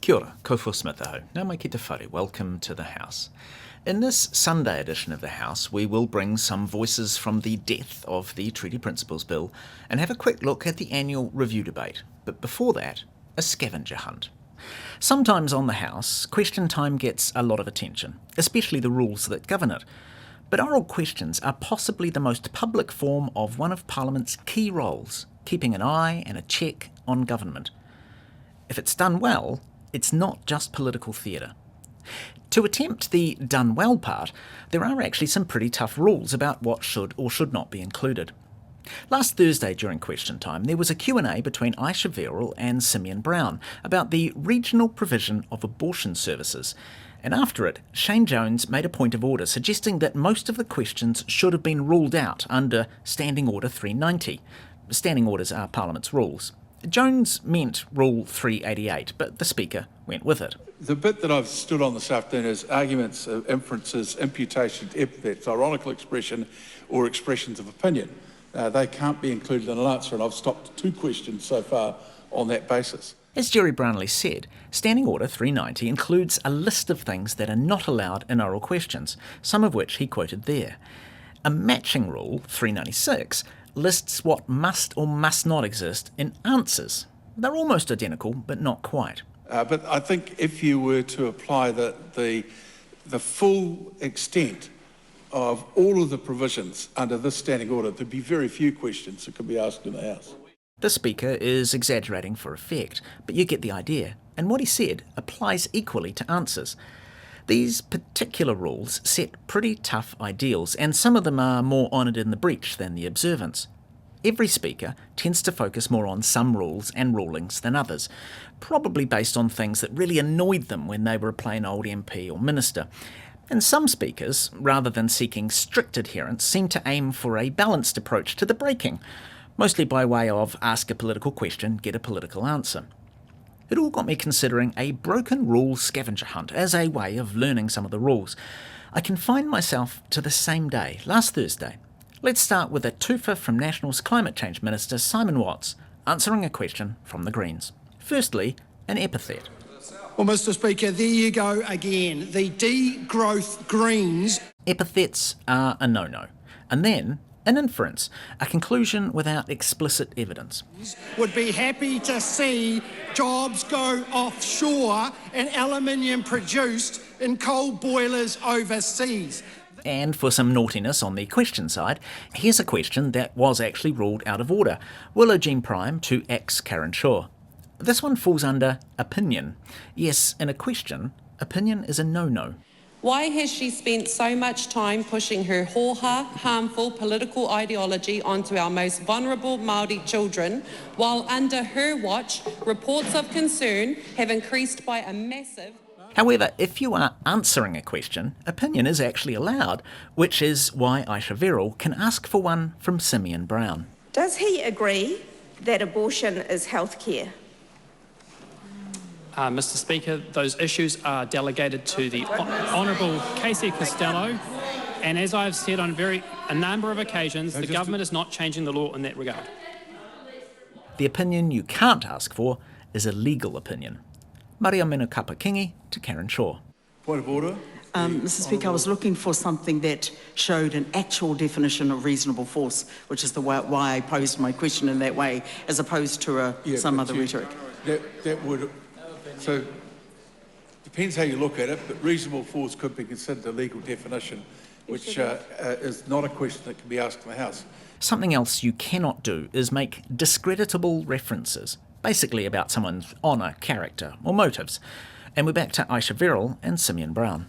Kia ora, kouwhua Smith aho. Nau mai ki te whare, welcome to the House. In this Sunday edition of the House, we will bring some voices from the death of the Treaty Principles Bill and have a quick look at the annual review debate. But before that, a scavenger hunt. Sometimes on the House, question time gets a lot of attention, especially the rules that govern it. But oral questions are possibly the most public form of one of Parliament's key roles, keeping an eye and a check on government. If it's done well, it's not just political theatre. To attempt the done well part, there are actually some pretty tough rules about what should or should not be included. Last Thursday during question time, there was a Q&A between Aisha Verrill and Simeon Brown about the regional provision of abortion services. And after it, Shane Jones made a point of order suggesting that most of the questions should have been ruled out under Standing Order 390. Standing orders are Parliament's rules. Jones meant Rule 388, but the Speaker went with it. The bit that I've stood on this afternoon is arguments, inferences, imputations, epithets, ironical expression or expressions of opinion. They can't be included in an answer, and I've stopped 2 questions so far on that basis. As Jerry Brownlee said, Standing Order 390 includes a list of things that are not allowed in oral questions, some of which he quoted there. A matching rule, 396, lists what must or must not exist in answers. They're almost identical, but not quite. But I think if you were to apply the full extent of all of the provisions under this standing order, there'd be very few questions that could be asked in the House. The Speaker is exaggerating for effect, but you get the idea, and what he said applies equally to answers. These particular rules set pretty tough ideals, and some of them are more honoured in the breach than the observance. Every Speaker tends to focus more on some rules and rulings than others, probably based on things that really annoyed them when they were a plain old MP or minister. And some Speakers, rather than seeking strict adherence, seem to aim for a balanced approach to the breaking, mostly by way of ask a political question, get a political answer. It all got me considering a broken rules scavenger hunt as a way of learning some of the rules. I confined myself to the same day, last Thursday. Let's start with a twofer from National's Climate Change Minister Simon Watts, answering a question from the Greens. Firstly, an epithet. Well, Mr Speaker, there you go again. The degrowth Greens. Epithets are a no-no. And then an inference, a conclusion without explicit evidence. Would be happy to see jobs go offshore and aluminium produced in coal boilers overseas. And for some naughtiness on the question side, here's a question that was actually ruled out of order. Will Jean Prime to ex-Karen Shaw? This one falls under opinion. Yes, in a question, opinion is a no-no. Why has she spent so much time pushing her hoha, harmful political ideology onto our most vulnerable Māori children, while under her watch, reports of concern have increased by a massive... However, if you are answering a question, opinion is actually allowed, which is why Aisha Verrill can ask for one from Simeon Brown. Does he agree that abortion is healthcare? Mr Speaker, those issues are delegated to the Honourable Casey Costello, and as I've said on a number of occasions, the government is not changing the law in that regard. The opinion you can't ask for is a legal opinion. Maria Menukapa Kingi to Karen Shaw. Point of order. Mr Speaker, I was looking for something that showed an actual definition of reasonable force, which is why I posed my question in that way, as opposed to some other rhetoric. That would... So, depends how you look at it, but reasonable force could be considered a legal definition, which is not a question that can be asked in the House. Something else you cannot do is make discreditable references, basically about someone's honour, character or motives. And we're back to Aisha Verrill and Simeon Brown.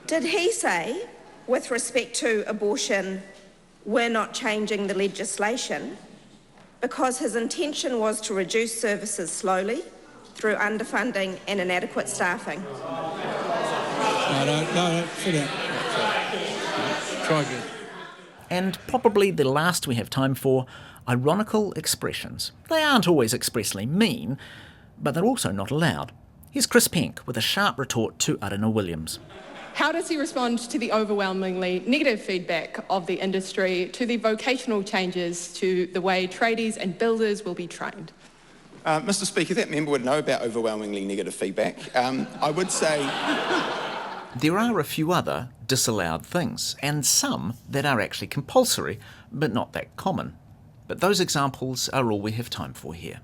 Did he say, with respect to abortion, we're not changing the legislation because his intention was to reduce services slowly through underfunding and inadequate staffing? No, sit down. Try again. And probably the last we have time for, ironical expressions. They aren't always expressly mean, but they're also not allowed. Here's Chris Penk with a sharp retort to Aruna Williams. How does he respond to the overwhelmingly negative feedback of the industry, to the vocational changes to the way tradies and builders will be trained? Mr Speaker, that member would know about overwhelmingly negative feedback. I would say... There are a few other disallowed things, and some that are actually compulsory, but not that common. But those examples are all we have time for here.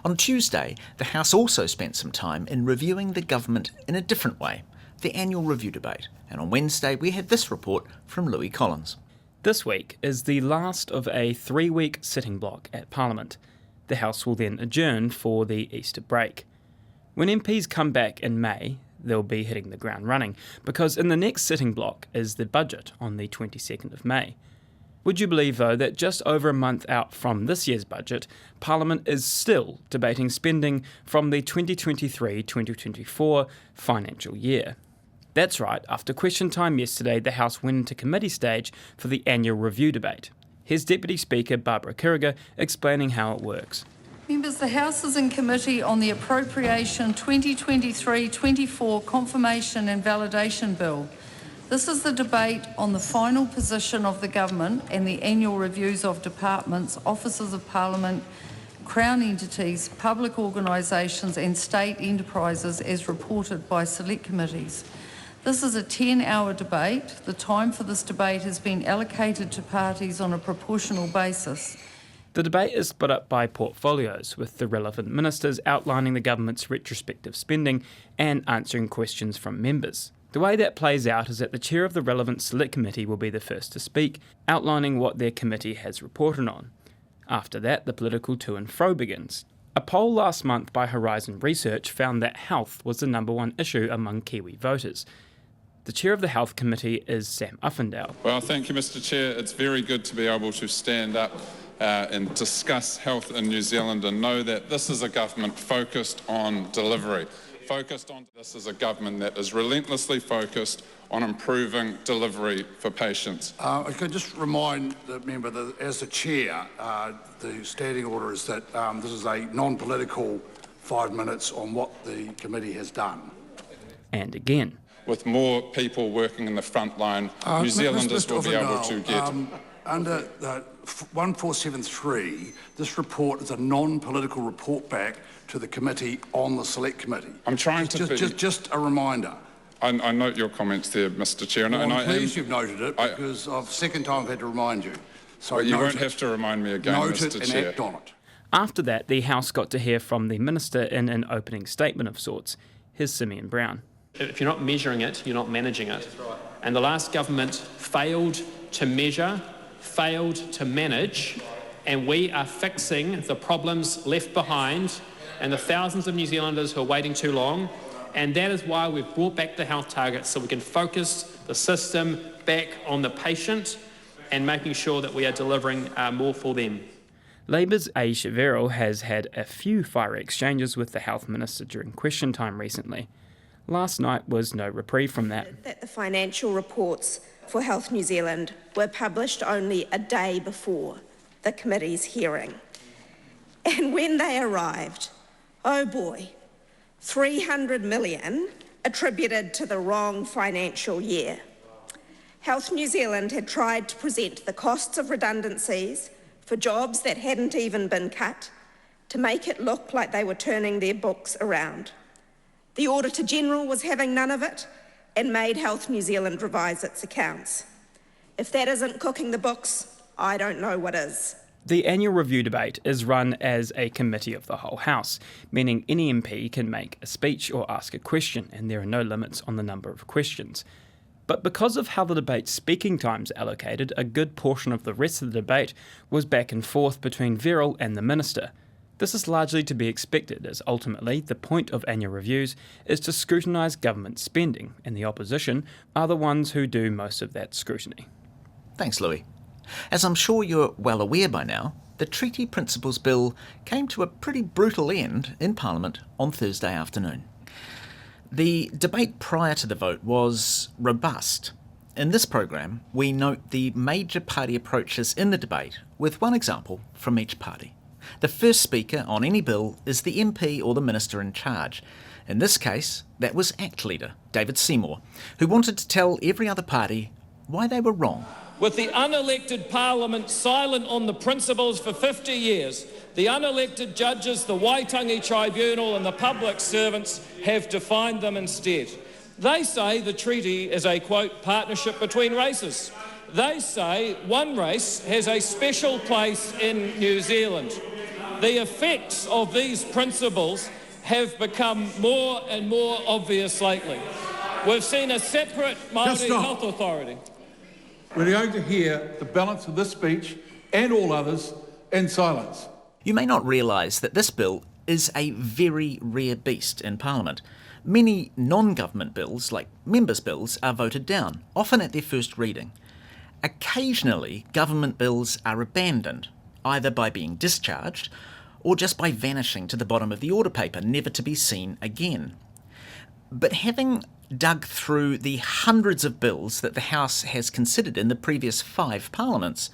On Tuesday, the House also spent some time in reviewing the government in a different way, the annual review debate, and on Wednesday we had this report from Louis Collins. This week is the last of a 3-week sitting block at Parliament. The House will then adjourn for the Easter break. When MPs come back in May, they'll be hitting the ground running, because in the next sitting block is the budget on the 22nd of May. Would you believe, though, that just over a month out from this year's budget, Parliament is still debating spending from the 2023-2024 financial year? That's right, after question time yesterday, the House went into committee stage for the annual review debate. Here's Deputy Speaker Barbara Kiriga explaining how it works. Members, the House is in committee on the Appropriation 2023-24 Confirmation and Validation Bill. This is the debate on the final position of the government and the annual reviews of departments, offices of Parliament, Crown entities, public organisations and state enterprises as reported by select committees. This is a 10-hour debate. The time for this debate has been allocated to parties on a proportional basis. The debate is split up by portfolios, with the relevant ministers outlining the government's retrospective spending and answering questions from members. The way that plays out is that the chair of the relevant select committee will be the first to speak, outlining what their committee has reported on. After that, the political to and fro begins. A poll last month by Horizon Research found that health was the #1 issue among Kiwi voters. The chair of the Health Committee is Sam Uffindale. Well, thank you, Mr Chair. It's very good to be able to stand up and discuss health in New Zealand and know that this is a government focused on delivery. This is a government that is relentlessly focused on improving delivery for patients. I could just remind the member that as the chair, the standing order is that this is a non-political 5 minutes on what the committee has done. And again. With more people working in the front line, New Zealanders will be able to get... Under 1473, this report is a non-political report back to the committee on the select committee. I'm trying to be... Just a reminder. I note your comments there, Mr Chair. Well, I'm pleased you've noted it, because the second time I've had to remind you. So well, you won't have to remind me again, Note Mr it Chair. and act on it. After that, the House got to hear from the Minister in an opening statement of sorts. Here's Simeon Brown. If you're not measuring it, you're not managing it. And the last government failed to measure, failed to manage, and we are fixing the problems left behind and the thousands of New Zealanders who are waiting too long. And that is why we've brought back the health targets, so we can focus the system back on the patient and making sure that we are delivering more for them. Labour's Aisha Verrill has had a few fiery exchanges with the Health Minister during question time recently. Last night was no reprieve from that. That the financial reports for Health New Zealand were published only a day before the committee's hearing. And when they arrived, oh boy, 300 million attributed to the wrong financial year. Health New Zealand had tried to present the costs of redundancies for jobs that hadn't even been cut to make it look like they were turning their books around. The Auditor-General was having none of it and made Health New Zealand revise its accounts. If that isn't cooking the books, I don't know what is. The annual review debate is run as a committee of the whole House, meaning any MP can make a speech or ask a question, and there are no limits on the number of questions. But because of how the debate's speaking times are allocated, a good portion of the rest of the debate was back and forth between Verrill and the Minister. This is largely to be expected, as ultimately the point of annual reviews is to scrutinise government spending, and the opposition are the ones who do most of that scrutiny. Thanks, Louis. As I'm sure you're well aware by now, the Treaty Principles Bill came to a pretty brutal end in Parliament on Thursday afternoon. The debate prior to the vote was robust. In this programme, we note the major party approaches in the debate, with one example from each party. The first speaker on any bill is the MP or the minister in charge. In this case, that was ACT leader David Seymour, who wanted to tell every other party why they were wrong. With the unelected Parliament silent on the principles for 50 years, The unelected judges, the Waitangi Tribunal and the public servants have defined them instead. They say the treaty is a, quote, partnership between races. They say one race has a special place in New Zealand. The effects of these principles have become more and more obvious lately. We've seen a separate Māori health authority. We're going to hear the balance of this speech and all others in silence. You may not realise that this bill is a very rare beast in Parliament. Many non-government bills, like members' bills, are voted down, often at their first reading. Occasionally, government bills are abandoned, either by being discharged or just by vanishing to the bottom of the order paper, never to be seen again. But having dug through the hundreds of bills that the House has considered in the previous 5 parliaments,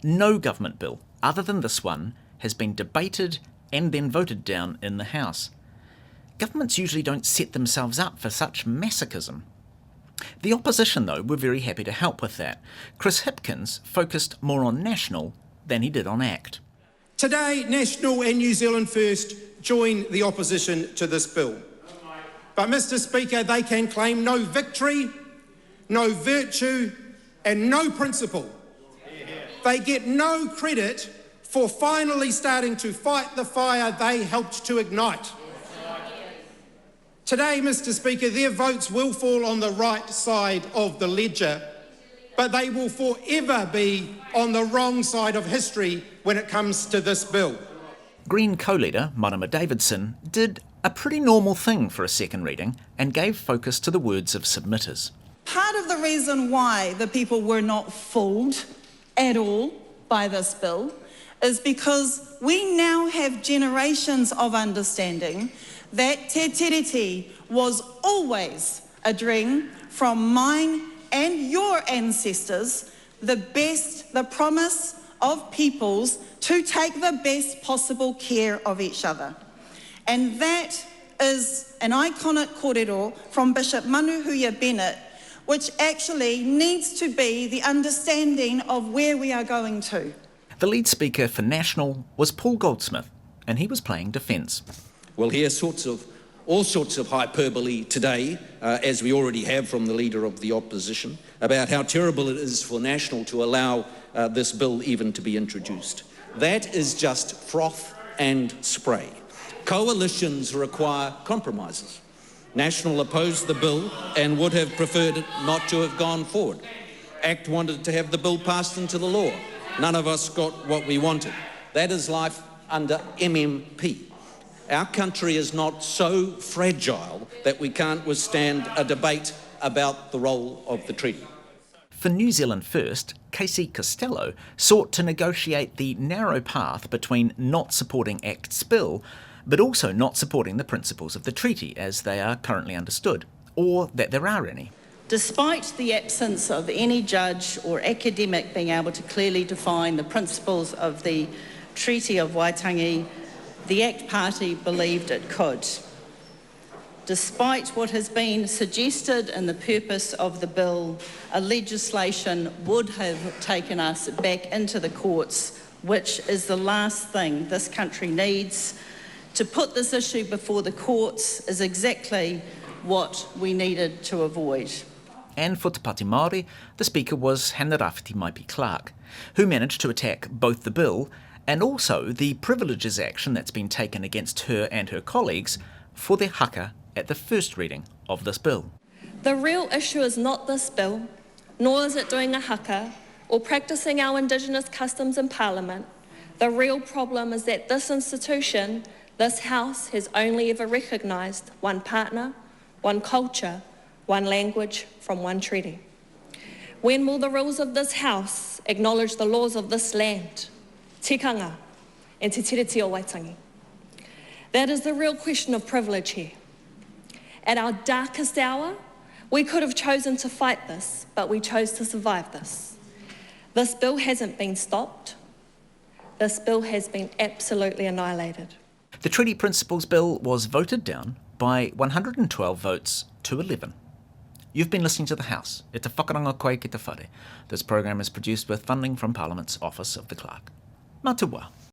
no government bill, other than this one, has been debated and then voted down in the House. Governments usually don't set themselves up for such masochism. The opposition, though, were very happy to help with that. Chris Hipkins focused more on National than he did on ACT. Today, National and New Zealand First join the opposition to this bill. But, Mr Speaker, they can claim no victory, no virtue and no principle. They get no credit for finally starting to fight the fire they helped to ignite. Today, Mr Speaker, their votes will fall on the right side of the ledger, but they will forever be on the wrong side of history when it comes to this bill. Green co-leader Marama Davidson did a pretty normal thing for a second reading and gave focus to the words of submitters. Part of the reason why the people were not fooled at all by this bill is because we now have generations of understanding that Te Tiriti was always a dream from mine and your ancestors, the promise of peoples to take the best possible care of each other. And that is an iconic kōrero from Bishop Manuhuia Bennett, which actually needs to be the understanding of where we are going to. The lead speaker for National was Paul Goldsmith, and he was playing defence. We'll hear all sorts of hyperbole today, as we already have from the Leader of the Opposition, about how terrible it is for National to allow this bill even to be introduced. That is just froth and spray. Coalitions require compromises. National opposed the bill and would have preferred it not to have gone forward. ACT wanted to have the bill passed into the law. None of us got what we wanted. That is life under MMP. Our country is not so fragile that we can't withstand a debate about the role of the treaty. For New Zealand First, Casey Costello sought to negotiate the narrow path between not supporting ACT's bill, but also not supporting the principles of the treaty as they are currently understood, or that there are any. Despite the absence of any judge or academic being able to clearly define the principles of the Treaty of Waitangi, the ACT Party believed it could. Despite what has been suggested in the purpose of the bill, a legislation would have taken us back into the courts, which is the last thing this country needs. To put this issue before the courts is exactly what we needed to avoid. And for Te Pāti Māori, the speaker was Hana Rāwhiti Maipi Clark, who managed to attack both the bill and also the privileges action that's been taken against her and her colleagues for their haka at the first reading of this bill. The real issue is not this bill, nor is it doing a haka or practising our Indigenous customs in Parliament. The real problem is that this institution, this House, has only ever recognised one partner, one culture, one language from one treaty. When will the rules of this House acknowledge the laws of this land, tikanga and te tiriti o Waitangi? That is the real question of privilege here. At our darkest hour, we could have chosen to fight this, but we chose to survive this. This bill hasn't been stopped. This bill has been absolutely annihilated. The Treaty Principles Bill was voted down by 112 votes to 11. You've been listening to The House. E te whakaranga koe ki te whare. This program is produced with funding from Parliament's Office of the Clerk. Mā te wā.